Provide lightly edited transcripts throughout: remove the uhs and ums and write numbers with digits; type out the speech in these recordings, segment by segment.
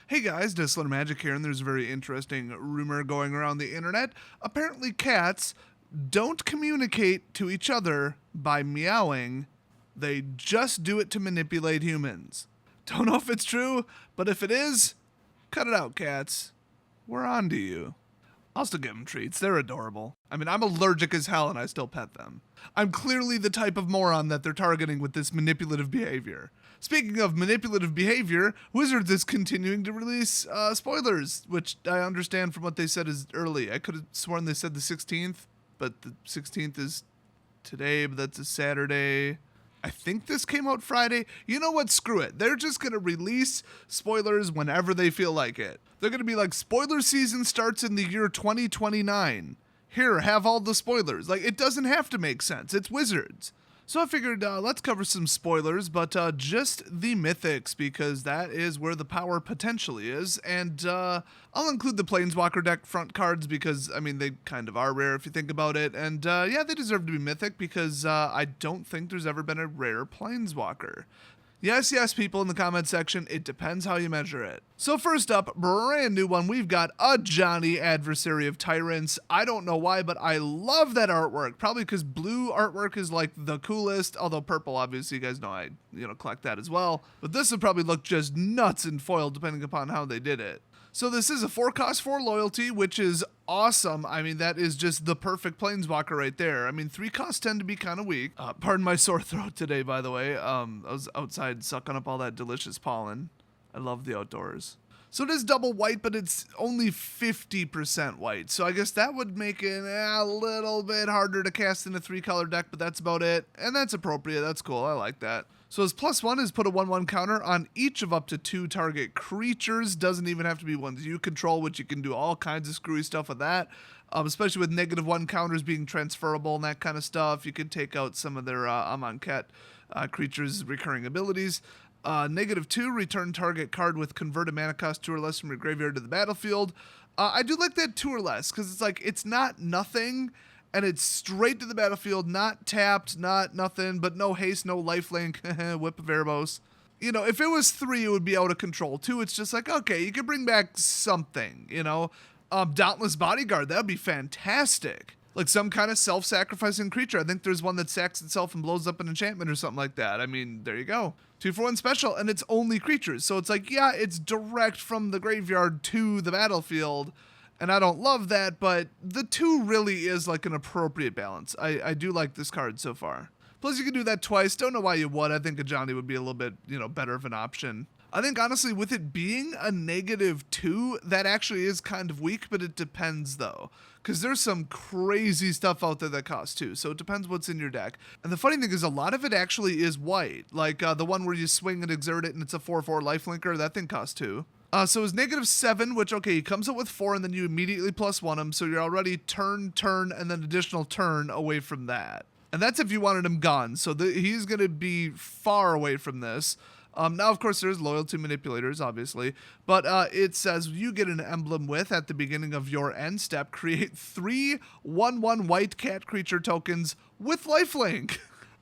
Hey guys, Discipline Magic here, and there's a very interesting rumor going around the internet. Apparently cats don't communicate to each other by meowing. They just do it to manipulate humans. Don't know if it's true, but if it is, cut it out, cats. We're on to you. I'll still give them treats. They're adorable. I mean, I'm allergic as hell and I still pet them. I'm clearly the type of moron that they're targeting with this manipulative behavior. Speaking of manipulative behavior, Wizards is continuing to release spoilers, which I understand from what they said is early. I could have sworn they said the 16th, but the 16th is today, but that's a Saturday. I think this came out Friday. You know what? Screw it. They're just going to release spoilers whenever they feel like it. They're going to be like, spoiler season starts in the year 2029. Here, have all the spoilers. Like, it doesn't have to make sense. It's Wizards. So I figured let's cover some spoilers, but just the mythics, because that is where the power potentially is. And I'll include the Planeswalker deck front cards because, I mean, they kind of are rare if you think about it. And yeah, they deserve to be mythic because I don't think there's ever been a rare Planeswalker. Yes, people in the comment section, it depends how you measure it. So first up, brand new one, we've got a Johnny, Adversary of Tyrants. I don't know why, but I love that artwork. Probably because blue artwork is like the coolest, although purple, obviously, you guys know I collect that as well. But this would probably look just nuts in foil depending upon how they did it. So this is a 4-cost 4 loyalty, which is awesome. I mean, that is just the perfect Planeswalker right there. I mean, 3 costs tend to be kind of weak. Pardon my sore throat today, by the way. I was outside sucking up all that delicious pollen. I love the outdoors. So it is double white, but it's only 50% white. So I guess that would make it a little bit harder to cast in a 3-color deck, but that's about it. And that's appropriate. That's cool. I like that. So his +1 is put a 1/1 counter on each of up to 2 target creatures. Doesn't even have to be ones you control, which you can do all kinds of screwy stuff with that. Especially with -1 counters being transferable and that kind of stuff. You could take out some of their Amonkhet creatures' recurring abilities. -2, return target card with converted mana cost 2 or less from your graveyard to the battlefield. I do like that 2 or less, because it's like, it's not nothing, and it's straight to the battlefield, not tapped, not nothing, but no haste, no lifelink, Whip of Erebos. You know, if it was 3, it would be out of control. 2, it's just like, okay, you could bring back something, you know? Dauntless Bodyguard, that would be fantastic. Like some kind of self-sacrificing creature. I think there's one that sacks itself and blows up an enchantment or something like that. I mean, there you go. 2-for-1 special, and it's only creatures. So it's like, yeah, it's direct from the graveyard to the battlefield, and I don't love that, but the 2 really is like an appropriate balance. I do like this card so far. Plus, you can do that twice. Don't know why you would. I think a Johnny would be a little bit, better of an option. I think, honestly, with it being a -2, that actually is kind of weak, but it depends, though. Because there's some crazy stuff out there that costs 2, so it depends what's in your deck. And the funny thing is, a lot of it actually is white. Like the one where you swing and exert it, and it's a 4/4 lifelinker, that thing costs 2. So it's -7, which, okay, he comes up with 4, and then you immediately +1 him, so you're already turn, and then additional turn away from that. And that's if you wanted him gone, so he's going to be far away from this. Now, of course, there's loyalty manipulators, obviously, but it says you get an emblem with, at the beginning of your end step, create 3 1/1 white cat creature tokens with lifelink.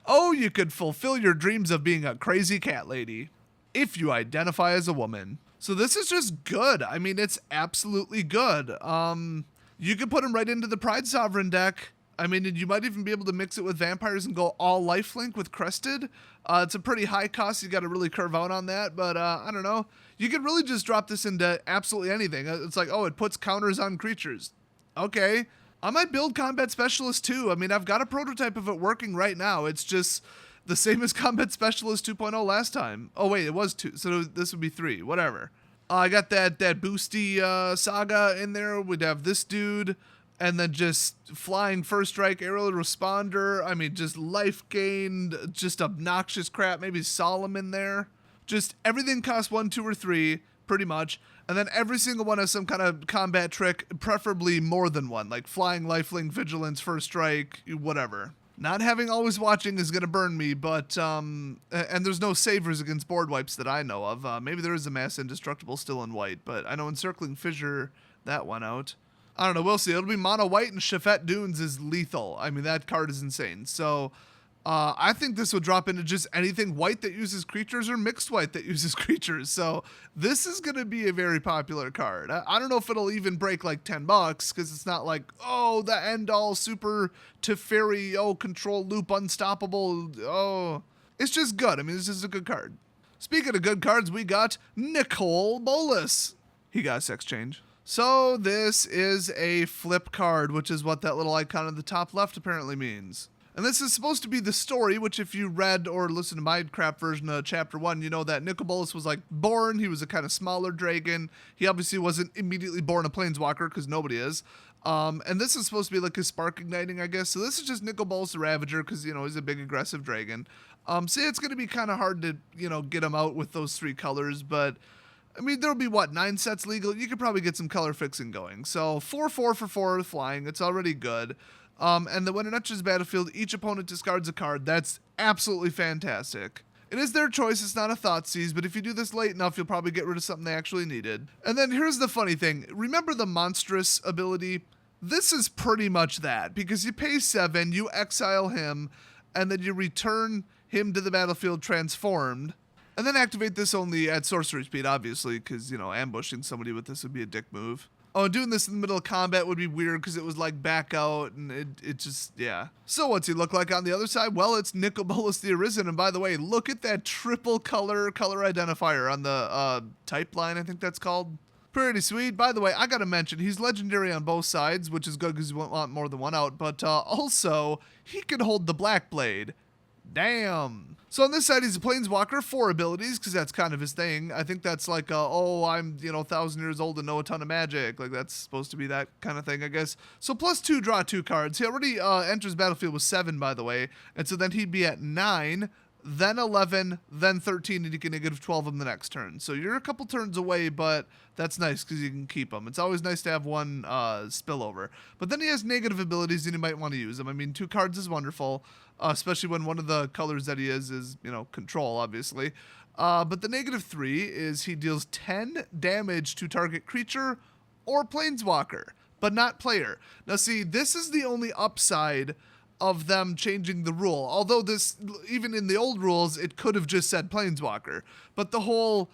Oh, you could fulfill your dreams of being a crazy cat lady if you identify as a woman. So this is just good. I mean, it's absolutely good. You could put him right into the Pride Sovereign deck. I mean, you might even be able to mix it with vampires and go all lifelink with Crested. It's a pretty high cost. You got to really curve out on that, but I don't know. You could really just drop this into absolutely anything. It's like, oh, it puts counters on creatures. Okay. I might build Combat Specialist too. I mean, I've got a prototype of it working right now. It's just the same as Combat Specialist 2.0 last time. Oh, wait, it was 2, so this would be 3, whatever. I got that boosty saga in there. We'd have this dude. And then just flying first strike, aerial responder. I mean, just life gained, just obnoxious crap. Maybe Solomon there. Just everything costs 1, 2, or 3, pretty much. And then every single one has some kind of combat trick, preferably more than one. Like flying, lifelink, vigilance, first strike, whatever. Not having always watching is going to burn me, but, and there's no savers against board wipes that I know of. Maybe there is a mass indestructible still in white, but I know Encircling Fissure, that one out. I don't know, we'll see. It'll be mono white, and Shafet Dunes is lethal. I mean, that card is insane. So I think this would drop into just anything white that uses creatures or mixed white that uses creatures. So this is going to be a very popular card. I don't know if it'll even break like $10 because it's not like, oh, the end all super Teferi, oh, control loop unstoppable. Oh, it's just good. I mean, this is a good card. Speaking of good cards, we got Nicolas. He got a sex change. So this is a flip card, which is what that little icon at the top left apparently means. And this is supposed to be the story, which if you read or listened to my crap version of Chapter 1, you know that Nicolas was like born. He was a kind of smaller dragon. He obviously wasn't immediately born a planeswalker because nobody is. And this is supposed to be like his spark igniting, I guess. So this is just Nicolas the Ravager because, you know, he's a big aggressive dragon. So it's going to be kind of hard to, you know, get him out with those 3 colors. But, I mean, there'll be, 9 sets legal? You could probably get some color fixing going. So 4/4 for 4 with flying. It's already good. And then when it enters the battlefield, each opponent discards a card. That's absolutely fantastic. It is their choice, it's not a Thoughtseize, but if you do this late enough, you'll probably get rid of something they actually needed. And then here's the funny thing. Remember the monstrous ability? This is pretty much that, because you pay 7, you exile him, and then you return him to the battlefield transformed, and then activate this only at sorcery speed, obviously, because, you know, ambushing somebody with this would be a dick move. Oh, doing this in the middle of combat would be weird because it was like back out and it just, yeah. So what's he look like on the other side? Well, it's Nicolas the Arisen. And by the way, look at that triple color identifier on the type line, I think that's called. Pretty sweet. By the way, I got to mention, he's legendary on both sides, which is good because you won't want more than one out. But also, he can hold the Black Blade. Damn. So on this side, he's a Planeswalker, 4 abilities, because that's kind of his thing. I think that's like, oh, I'm, 1,000 years old and know a ton of magic. Like, that's supposed to be that kind of thing, I guess. So +2, draw 2 cards. He already enters battlefield with 7, by the way. And so then he'd be at 9, then 11, then 13, and you can -12 him the next turn. So you're a couple turns away, but that's nice because you can keep them. It's always nice to have one spillover. But then he has negative abilities, and you might want to use them. I mean, 2 cards is wonderful. Especially when one of the colors that he is, control, obviously. But the -3 is he deals 10 damage to target creature or planeswalker, but not player. Now, see, this is the only upside of them changing the rule. Although this, even in the old rules, it could have just said planeswalker. But the whole,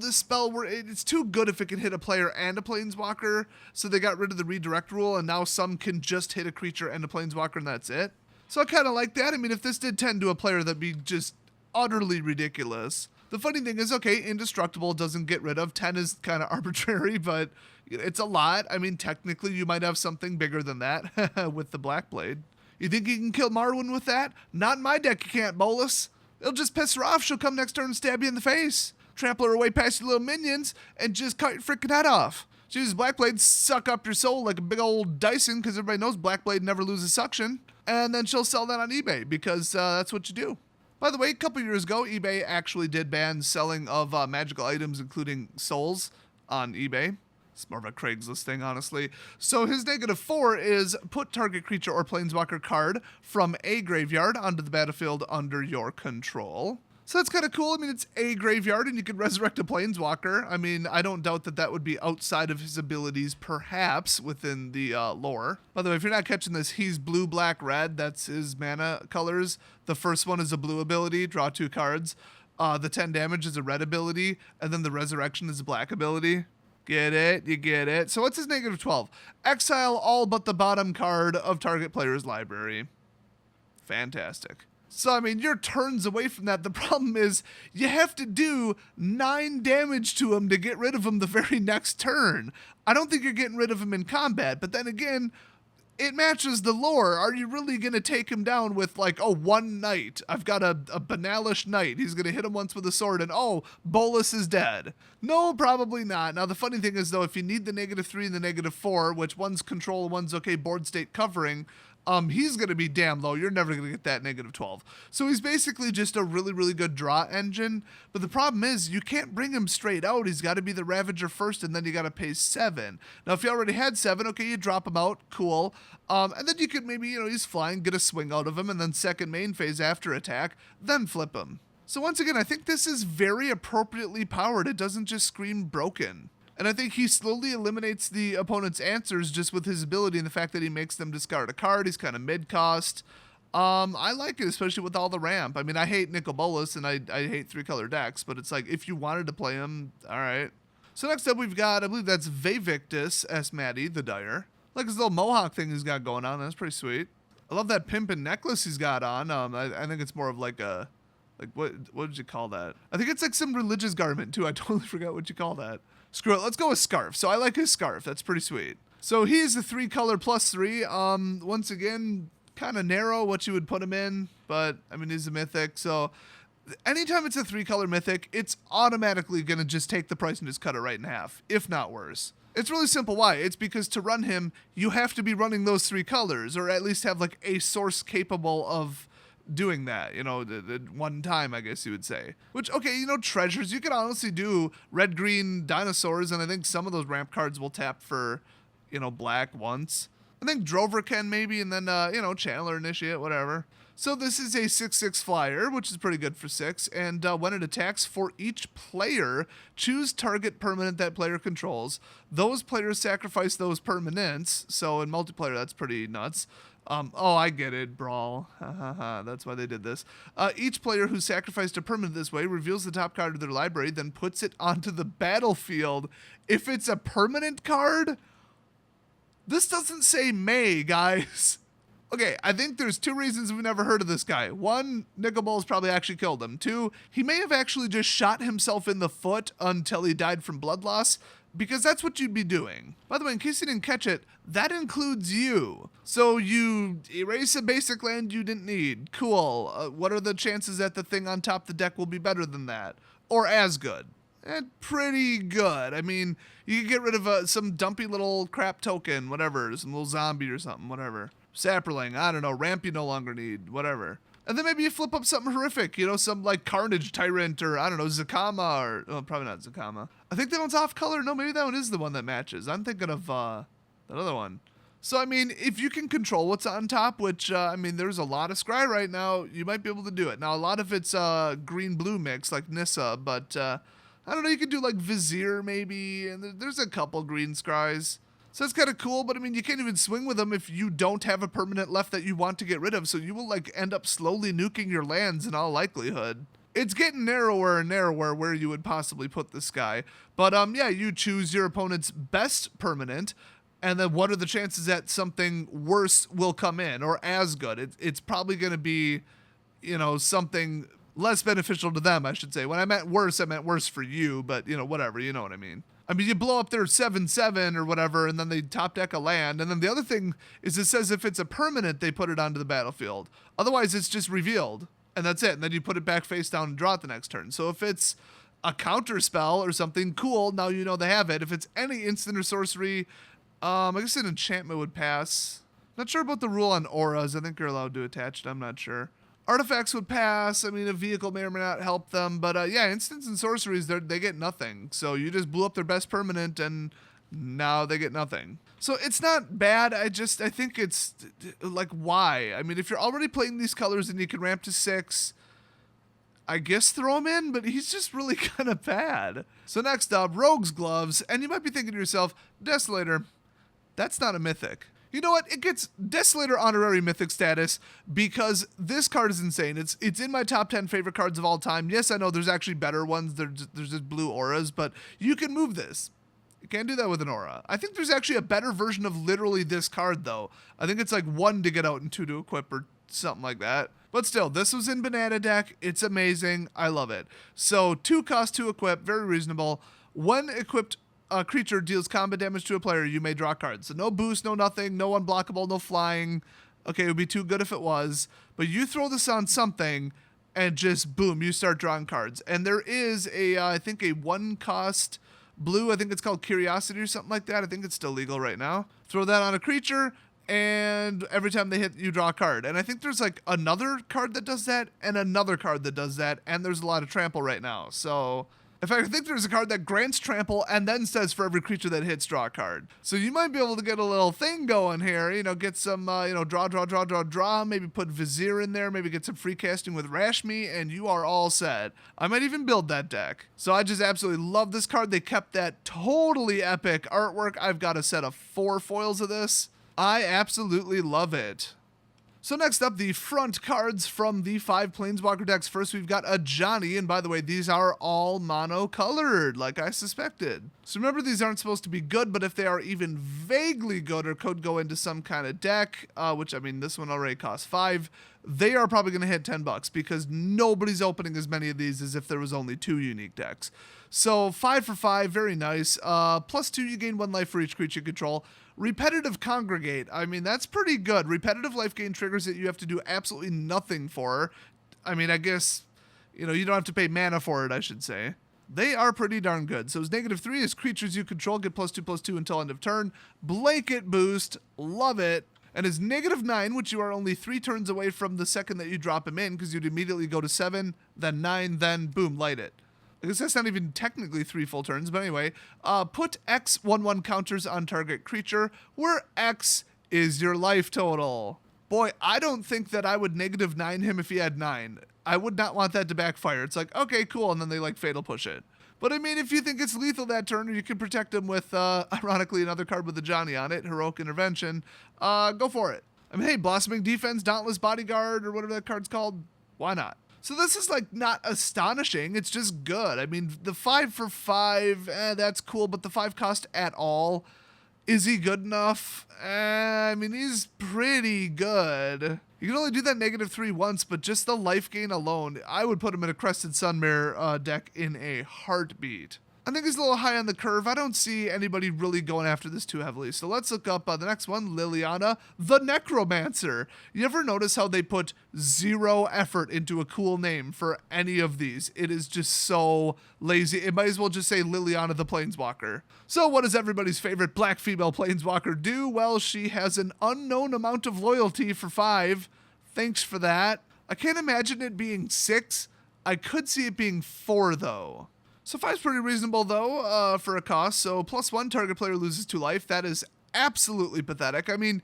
this spell, it's too good if it can hit a player and a planeswalker, so they got rid of the redirect rule, and now some can just hit a creature and a planeswalker, and that's it. So I kind of like that. I mean, if this did 10 to a player, that'd be just utterly ridiculous. The funny thing is, okay, indestructible doesn't get rid of. 10 is kind of arbitrary, but it's a lot. I mean, technically, you might have something bigger than that with the Black Blade. You think you can kill Marwyn with that? Not in my deck, you can't, Bolus. It'll just piss her off. She'll come next turn and stab you in the face. Trample her away past your little minions and just cut your freaking head off. She uses Black Blade, suck up your soul like a big old Dyson, because everybody knows Black Blade never loses suction. And then she'll sell that on eBay because that's what you do. By the way, a couple years ago, eBay actually did ban selling of magical items, including souls, on eBay. It's more of a Craigslist thing, honestly. So his -4 is put target creature or planeswalker card from a graveyard onto the battlefield under your control. So that's kind of cool. I mean, it's a graveyard, and you can resurrect a planeswalker. I mean, I don't doubt that that would be outside of his abilities, perhaps, within the lore. By the way, if you're not catching this, he's blue, black, red. That's his mana colors. The first one is a blue ability, draw 2 cards. The 10 damage is a red ability, and then the resurrection is a black ability. Get it? You get it. So what's his -12? Exile all but the bottom card of target player's library. Fantastic. So, I mean, you're turns away from that. The problem is you have to do 9 damage to him to get rid of him the very next turn. I don't think you're getting rid of him in combat, but then again, it matches the lore. Are you really going to take him down with, like, one knight? I've got a banalish knight. He's going to hit him once with a sword, and Bolus is dead. No, probably not. Now, the funny thing is, though, if you need the -3 and the -4, which one's control, one's okay board state covering, he's going to be damn low. You're never going to get that -12. So he's basically just a really, really good draw engine. But the problem is you can't bring him straight out. He's got to be the Ravager first, and then you got to pay 7. Now, if you already had 7, okay, you drop him out. Cool. And then you could maybe, he's flying, get a swing out of him, and then second main phase after attack, then flip him. So once again, I think this is very appropriately powered. It doesn't just scream broken. And I think he slowly eliminates the opponent's answers just with his ability and the fact that he makes them discard a card. He's kind of mid-cost. I like it, especially with all the ramp. I mean, I hate Nicolas and I hate 3-color decks, but it's like, if you wanted to play him, all right. So next up we've got, I believe that's Vivek S. Maddie, the Dire. Like his little mohawk thing he's got going on. That's pretty sweet. I love that pimp and necklace he's got on. I think it's more of like a, like what did you call that? I think it's like some religious garment too. I totally forgot what you call that. Screw it. Let's go with scarf. So I like his scarf. That's pretty sweet. So he's a 3-color +3. Once again, kind of narrow what you would put him in, but I mean, he's a mythic. So anytime it's a 3-color mythic, it's automatically going to just take the price and just cut it right in half, if not worse. It's really simple why. It's because to run him, you have to be running those 3 colors, or at least have like a source capable of doing that, you know, the one time, I guess you would say. Which, okay, you know, treasures, you can honestly do red-green dinosaurs, and I think some of those ramp cards will tap for, you know, black once. I think Drover can maybe, and then, you know, Channeler, Initiate, whatever. So this is a 6/6 flyer, which is pretty good for 6, and when it attacks, for each player, choose target permanent that player controls. Those players sacrifice those permanents, so in multiplayer, that's pretty nuts. Oh, I get it, Brawl. That's why they did this. Each player who sacrificed a permanent this way reveals the top card of their library, then puts it onto the battlefield. If it's a permanent card, this doesn't say may, guys. Okay, I think there's 2 reasons we've never heard of this guy. 1, Nicolas probably actually killed him. 2, he may have actually just shot himself in the foot until he died from blood loss, because that's what you'd be doing. By the way, in case you didn't catch it, that includes you. So you erase a basic land you didn't need. Cool. What are the chances that the thing on top of the deck will be better than that? Or as good? Pretty good. I mean, you can get rid of some dumpy little crap token, whatever, some little zombie or something, whatever. Sapperling, I don't know, ramp you no longer need, whatever. And then maybe you flip up something horrific, you know, some like Carnage Tyrant or, I don't know, Zakama or, oh, probably not Zakama. I think that one's off color. No, maybe that one is the one that matches. I'm thinking of that other one. So, I mean, if you can control what's on top, which, I mean, there's a lot of scry right now, you might be able to do it. Now, a lot of it's green-blue mix, like Nissa, but, I don't know, you could do like Vizier maybe, and there's a couple green scries. So that's kind of cool, but I mean, you can't even swing with them if you don't have a permanent left that you want to get rid of, so you will like end up slowly nuking your lands in all likelihood. It's getting narrower and narrower where you would possibly put this guy. But yeah, you choose your opponent's best permanent, and then what are the chances that something worse will come in, or as good? It's probably going to be, you know, something less beneficial to them, I should say. When I meant worse for you, but, you know, whatever, you know what I mean. I mean, you blow up their 7/7 or whatever, and then they top deck a land. And then the other thing is it says if it's a permanent, they put it onto the battlefield. Otherwise, it's just revealed, and that's it. And then you put it back face down and draw it the next turn. So if it's a counter spell or something, cool, now you know they have it. If it's any instant or sorcery, I guess an enchantment would pass. Not sure about the rule on auras. I think you're allowed to attach it. I'm not sure. Artifacts would pass. I mean, a vehicle may or may not help them. But yeah, instants and sorceries, they get nothing. So you just blew up their best permanent, and now they get nothing. So it's not bad. I think it's, like, why? I mean, if you're already playing these colors and you can ramp to 6, I guess throw him in, but he's just really kind of bad. So next up, Rogue's Gloves. And you might be thinking to yourself, Desolator, that's not a mythic. You know what? It gets Desolator honorary mythic status because this card is insane. It's in my top 10 favorite cards of all time. Yes, I know there's actually better ones. There's just blue auras, but you can move this. You can't do that with an aura. I think there's actually a better version of literally this card, though. I think it's like 1 to get out and 2 to equip or something like that. But still, this was in Banana Deck. It's amazing. I love it. So 2 cost, 2 equip. Very reasonable. 1 equipped creature deals combat damage to a player, you may draw cards. So no boost, no nothing, no unblockable, no flying. Okay, it would be too good if it was. But you throw this on something, and just boom, you start drawing cards. And there is I think a 1 cost blue, I think it's called Curiosity or something like that. I think it's still legal right now. Throw that on a creature, and every time they hit, you draw a card. And I think there's like another card that does that, and another card that does that, and there's a lot of trample right now. So in fact, I think there's a card that grants trample and then says for every creature that hits, draw a card. So you might be able to get a little thing going here, you know, get some, draw, maybe put Vizier in there, maybe get some free casting with Rashmi, and you are all set. I might even build that deck. So I just absolutely love this card. They kept that totally epic artwork. I've got a set of 4 foils of this. I absolutely love it. So next up, the front cards from the 5 Planeswalker decks. First, we've got a Johnny, and by the way, these are all mono-colored, like I suspected. So remember, these aren't supposed to be good, but if they are even vaguely good or could go into some kind of deck, which, I mean, this one already costs 5, they are probably going to hit $10 because nobody's opening as many of these as if there was only 2 unique decks. So 5 for 5, very nice. +2, you gain 1 life for each creature you control. Repetitive Congregate, I mean, that's pretty good. Repetitive life gain triggers that you have to do absolutely nothing for. I mean, I guess, you don't have to pay mana for it, I should say. They are pretty darn good. So it's -3 is creatures you control get +2/+2 until end of turn. Blanket boost, love it. And is -9, which you are only 3 turns away from the second that you drop him in, because you'd immediately go to 7, then 9, then boom, light it. I guess that's not even technically 3 full turns, but anyway. Put X 1/1 counters on target creature, where X is your life total. Boy, I don't think that I would -9 him if he had 9. I would not want that to backfire. It's like, okay, cool, and then they fatal push it. But I mean, if you think it's lethal that turn, or you can protect him with, ironically, another card with a Johnny on it, Heroic Intervention, go for it. I mean, hey, Blossoming Defense, Dauntless Bodyguard, or whatever that card's called, why not? So this is not astonishing, it's just good. I mean, the 5 for 5, that's cool, but the 5 cost at all, is he good enough? I mean, he's pretty good. You can only do that -3 once, but just the life gain alone, I would put him in a Crested Sunmare deck in a heartbeat. I think he's a little high on the curve. I don't see anybody really going after this too heavily. So let's look up the next one, Liliana, the Necromancer. You ever notice how they put 0 effort into a cool name for any of these? It is just so lazy. It might as well just say Liliana the Planeswalker. So what does everybody's favorite black female Planeswalker do? Well, she has an unknown amount of loyalty for 5. Thanks for that. I can't imagine it being 6. I could see it being 4 though. So 5's pretty reasonable, though, for a cost. So +1, target player loses 2 life. That is absolutely pathetic. I mean,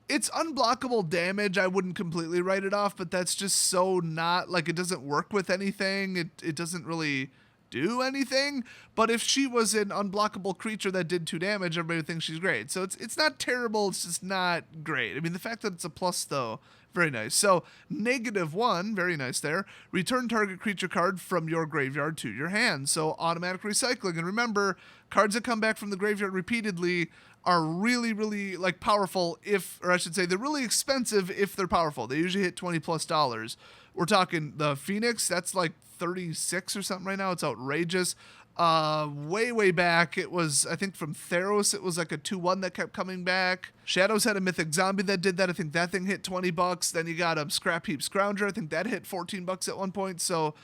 it's unblockable damage. I wouldn't completely write it off, but that's just so not, it doesn't work with anything. It doesn't really do anything. But if she was an unblockable creature that did 2 damage, everybody would think she's great. So it's not terrible. It's just not great. I mean, the fact that it's a plus, though, very nice. So -1, very nice there. Return target creature card from your graveyard to your hand. So automatic recycling. And remember, cards that come back from the graveyard repeatedly are really, really powerful or I should say, they're really expensive if they're powerful. They usually hit $20+. We're talking the Phoenix, that's 36 or something right now. It's outrageous. Way back, it was, I think from Theros, it was a 2/1 that kept coming back. Shadows had a Mythic Zombie that did that. I think that thing hit $20. Then you got Scrap Heap Scrounger. I think that hit $14 at one point. So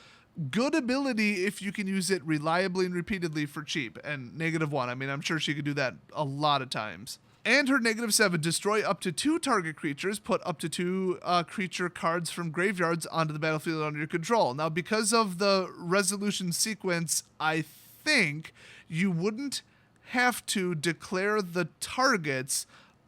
good ability if you can use it reliably and repeatedly for cheap. And -1, I mean, I'm sure she could do that a lot of times. And her -7, destroy up to 2 target creatures, put up to 2 creature cards from graveyards onto the battlefield under your control. Now, because of the resolution sequence, I think you wouldn't have to declare the targets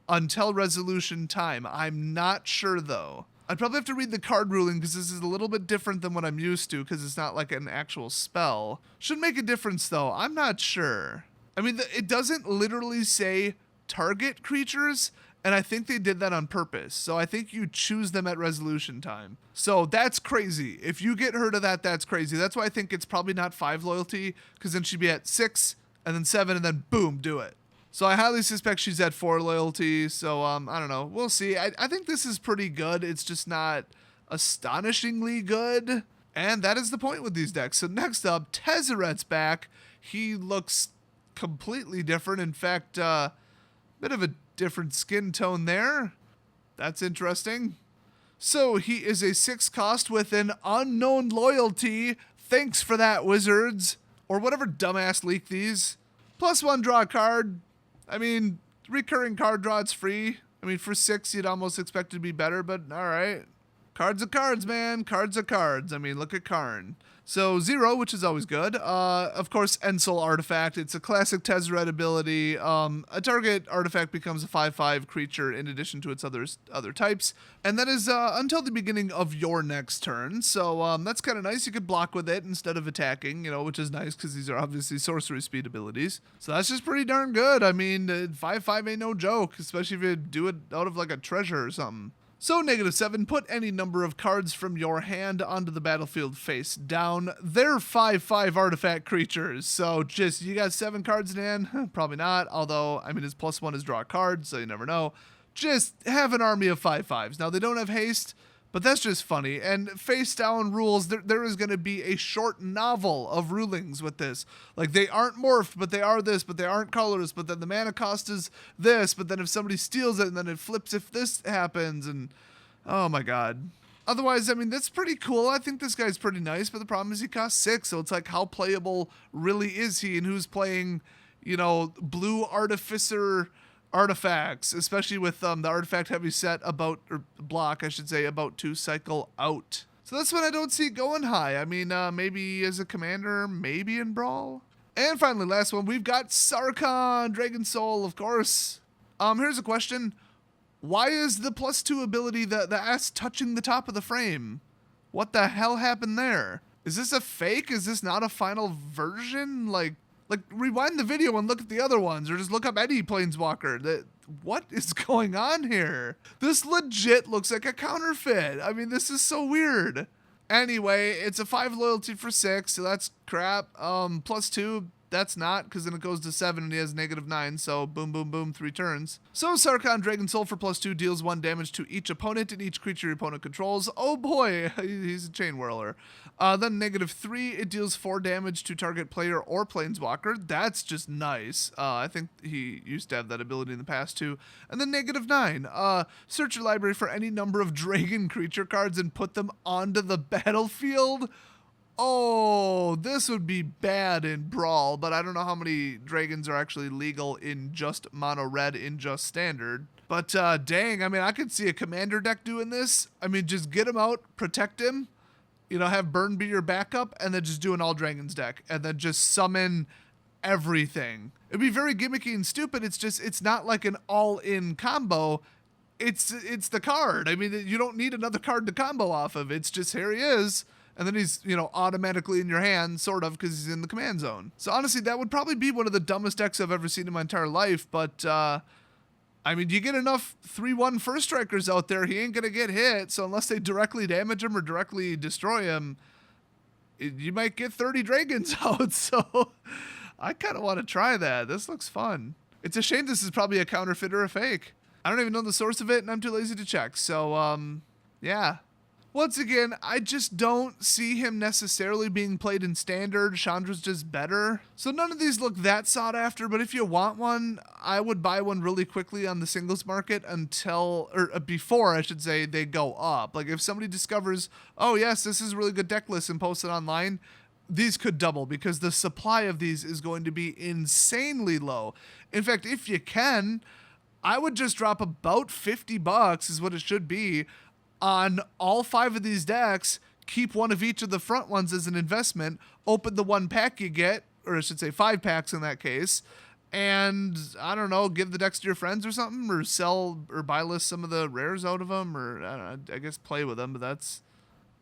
until resolution time. I'm not sure, though. I'd probably have to read the card ruling because this is a little bit different than what I'm used to because it's not an actual spell. Should make a difference, though. I'm not sure. I mean, it doesn't literally say target creatures, and I think they did that on purpose. So I think you choose them at resolution time. So that's crazy. If you get her to that, that's crazy. That's why I think it's probably not 5 loyalty, because then she'd be at 6, and then 7, and then boom, do it. So I highly suspect she's at 4 loyalty, so I don't know. We'll see. I think this is pretty good. It's just not astonishingly good, and that is the point with these decks. So next up, Tezzeret's back. He looks completely different. In fact, bit of a different skin tone there. That's interesting. So he is a 6 cost with an unknown loyalty. Thanks for that, Wizards. Or whatever dumbass leaked these. +1, draw a card. I mean, recurring card draw, it's free. I mean, for 6, you'd almost expect it to be better, but alright. Cards are cards, man. Cards are cards. I mean, look at Karn. So 0, which is always good. Of course, Ensoul Artifact. It's a classic Tezzeret ability. A target artifact becomes a 5/5 creature in addition to its other types. And that is until the beginning of your next turn. So that's kind of nice. You could block with it instead of attacking, which is nice because these are obviously sorcery speed abilities. So that's just pretty darn good. I mean, 5/5 ain't no joke, especially if you do it out of a treasure or something. So -7, put any number of cards from your hand onto the battlefield face down. They're 5/5 artifact creatures, so just, you got 7 cards in hand? Probably not, although, I mean, his +1 is draw a card, so you never know. Just have an army of 5/5s. Now, they don't have haste, but that's just funny. And face down rules, there is going to be a short novel of rulings with this. Like, they aren't morphed, but they are this, but they aren't colors, but then the mana cost is this, but then if somebody steals it, and then it flips if this happens, and oh my god. Otherwise, I mean, that's pretty cool. I think this guy's pretty nice, but the problem is he costs 6, so it's like, how playable really is he, and who's playing, you know, blue artificer artifacts, especially with the artifact heavy set about, or block, I should say, about to cycle out. So that's when I don't see it going high. I mean, maybe as a commander, maybe in Brawl. And finally, last one, we've got Sarkhan, Dragon Soul, of course. Here's a question. Why is the +2 ability the ass touching the top of the frame? What the hell happened there? Is this a fake? Is this not a final version? Like, rewind the video and look at the other ones, or just look up any Planeswalker. What is going on here? This legit looks like a counterfeit. I mean, this is so weird. Anyway, it's a 5 loyalty for 6, so that's crap. +2, that's not, because then it goes to 7 and he has -9, so boom, boom, boom, 3 turns. So Sarkhan Dragon Soul for +2 deals 1 damage to each opponent and each creature your opponent controls. Oh boy, he's a chain whirler. Then -3, it deals 4 damage to target player or planeswalker. That's just nice. I think he used to have that ability in the past too. And then -9, search your library for any number of dragon creature cards and put them onto the battlefield. Oh, this would be bad in Brawl, but I don't know how many dragons are actually legal in just mono red in just standard. But dang, I mean, I could see a commander deck doing this. I mean, just get him out, protect him, you know, have burn be your backup, and then just do an all dragons deck, and then just summon everything. It'd be very gimmicky and stupid. It's just, it's not like an all-in combo. It's the card. I mean, you don't need another card to combo off of. It's just, here he is. And then he's, you know, automatically in your hand, sort of, because he's in the command zone. So honestly, that would probably be one of the dumbest decks I've ever seen in my entire life. But, I mean, you get enough 3/1 first strikers out there, he ain't going to get hit. So unless they directly damage him or directly destroy him, you might get 30 dragons out. So I kind of want to try that. This looks fun. It's a shame this is probably a counterfeit or a fake. I don't even know the source of it, and I'm too lazy to check. So, yeah. Once again, I just don't see him necessarily being played in standard. Chandra's just better. So none of these look that sought after, but if you want one, I would buy one really quickly on the singles market until, or before I should say, they go up. Like if somebody discovers, oh yes, this is a really good deck list and posts it online, these could double because the supply of these is going to be insanely low. In fact, if you can, I would just drop about $50 is what it should be on all 5 of these decks, keep one of each of the front ones as an investment, open the 1 pack you get, or I should say 5 packs in that case, and, I don't know, give the decks to your friends or something, or sell or buy list some of the rares out of them, or, I don't know, I guess play with them, but that's,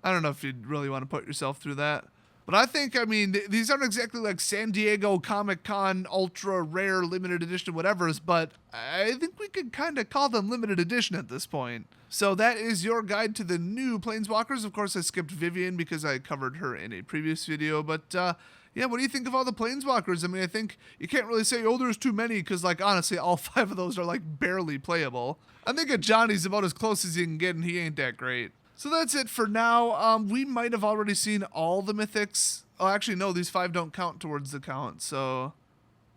I don't know if you'd really want to put yourself through that. But I think, I mean, these aren't exactly like San Diego Comic-Con ultra rare limited edition whatevers, but I think we could kind of call them limited edition at this point. So that is your guide to the new Planeswalkers. Of course, I skipped Vivian because I covered her in a previous video, but yeah, what do you think of all the Planeswalkers? I mean, I think you can't really say, oh, there's too many, because, like, honestly, all 5 of those are, like, barely playable. I think a Johnny's about as close as you can get, and he ain't that great. So that's it for now. We might have already seen all the mythics. Oh, actually, no, these 5 don't count towards the count, so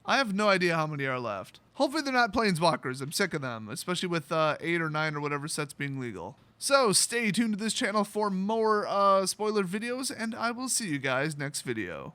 I have no idea how many are left. Hopefully they're not Planeswalkers. I'm sick of them, especially with 8 or 9 or whatever sets being legal. So stay tuned to this channel for more spoiler videos, and I will see you guys next video.